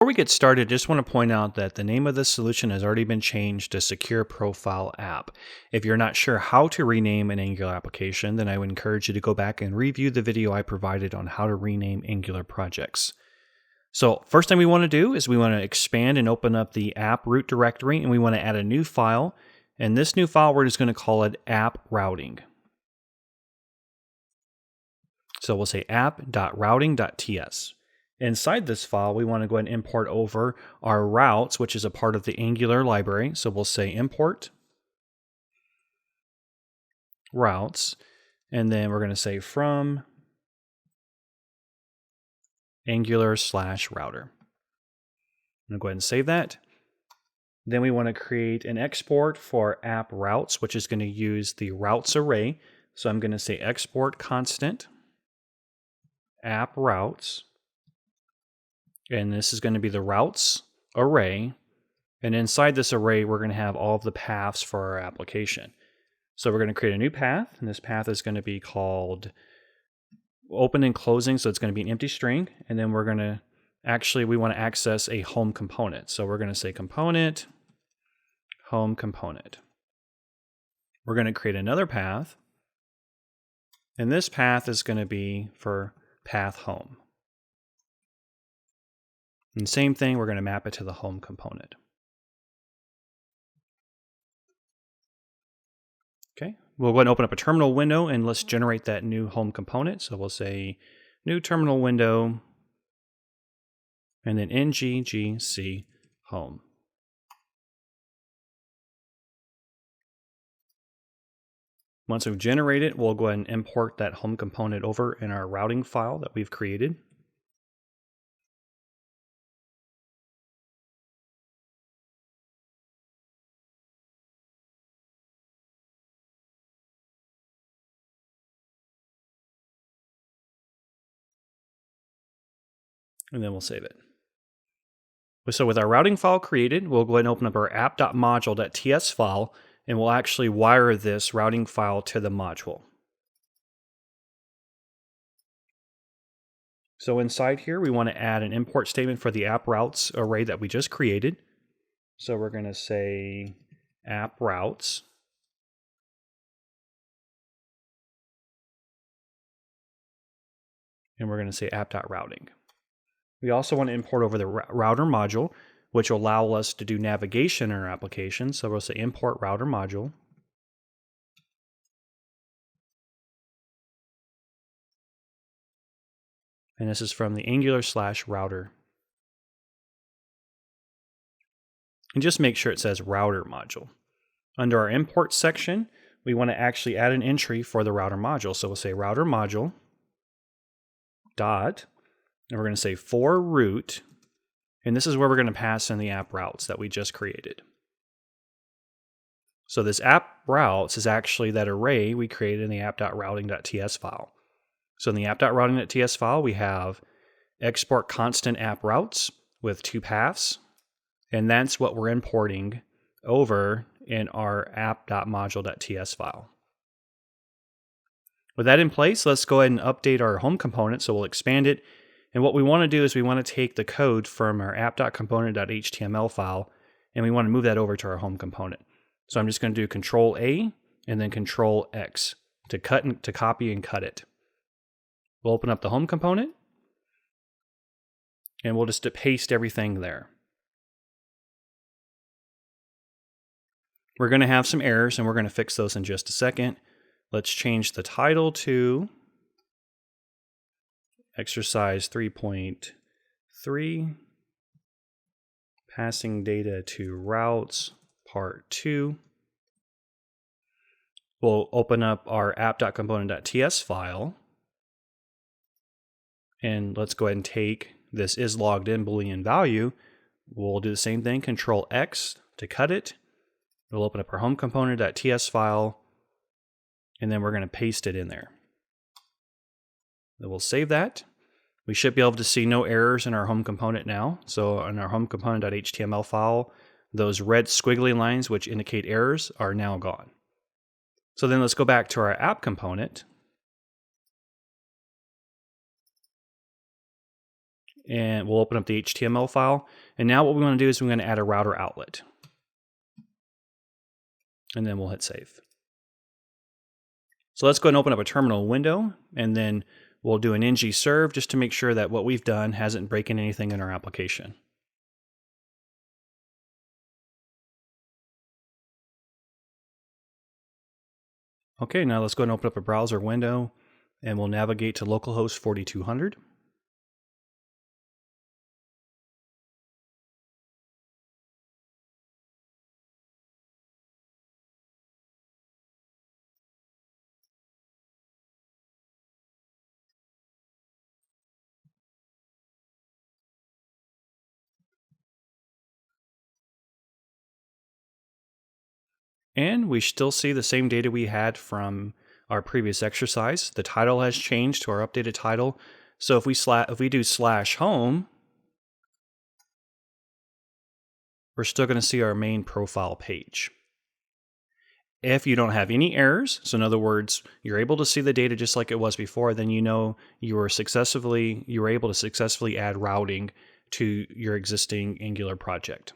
Before we get started, just want to point out that the name of this solution has already been changed to Secure Profile App. If you're not sure how to rename an Angular application, then I would encourage you to go back and review the video I provided on how to rename Angular projects. So first thing we want to do is we want to expand and open up the app root directory, and we want to add a new file. And this new file, we're just going to call it app routing. So we'll say app.routing.ts. Inside this file, we want to go ahead and import over our routes, which is a part of the Angular library. So we'll say import routes, and then we're going to say from Angular/router. I'm going to go ahead and save that. Then we want to create an export for app routes, which is going to use the routes array. So I'm going to say export constant app routes. And this is going to be the routes array. And inside this array, we're going to have all of the paths for our application. So we're going to create a new path, and this path is going to be called open and closing. So it's going to be an empty string. And then we're going to we want to access a home component. So we're going to say component, home component. We're going to create another path. And this path is going to be for path home. And same thing, we're going to map it to the home component. Okay, we'll go ahead and open up a terminal window and let's generate that new home component. So we'll say new terminal window and then ngGC home. Once we've generated, we'll go ahead and import that home component over in our routing file that we've created. And then we'll save it. So with our routing file created, we'll go ahead and open up our app.module.ts file, and we'll actually wire this routing file to the module. So inside here, we want to add an import statement for the app routes array that we just created. So we're going to say app routes. And we're going to say app.routing. We also want to import over the router module, which will allow us to do navigation in our application. So we'll say import router module. And this is from the Angular/router. And just make sure it says router module. Under our import section, we want to actually add an entry for the router module. So we'll say router module dot, and we're going to say for root, and this is where we're going to pass in the app routes that we just created. So this app routes is actually that array we created in the app.routing.ts file. So in the app.routing.ts file, we have export constant app routes with two paths, and that's what we're importing over in our app.module.ts file. With that in place, let's go ahead and update our home component. So we'll expand it. And what we want to do is we want to take the code from our app.component.html file, and we want to move that over to our home component. So I'm just going to do Control A and then Control X to copy and cut it. We'll open up the home component, and we'll just paste everything there. We're going to have some errors, and we're going to fix those in just a second. Let's change the title to Exercise 3.3, Passing Data to Routes, Part 2. We'll open up our app.component.ts file, and let's go ahead and take this isLoggedIn Boolean value. We'll do the same thing, Control X to cut it. We'll open up our home component.ts file, and then we're going to paste it in there. Then we'll save that. We should be able to see no errors in our home component now. So in our home component.html file, those red squiggly lines which indicate errors are now gone. So then let's go back to our app component. And we'll open up the HTML file. And now what we want to do is we're going to add a router outlet. And then we'll hit save. So let's go ahead and open up a terminal window, and then we'll do an ng-serve just to make sure that what we've done hasn't broken anything in our application. Okay, now let's go ahead and open up a browser window, and we'll navigate to localhost 4200. And we still see the same data we had from our previous exercise. The title has changed to our updated title. So if we do /home, we're still going to see our main profile page. If you don't have any errors, so in other words, you're able to see the data just like it was before, then you know you were able to successfully add routing to your existing Angular project.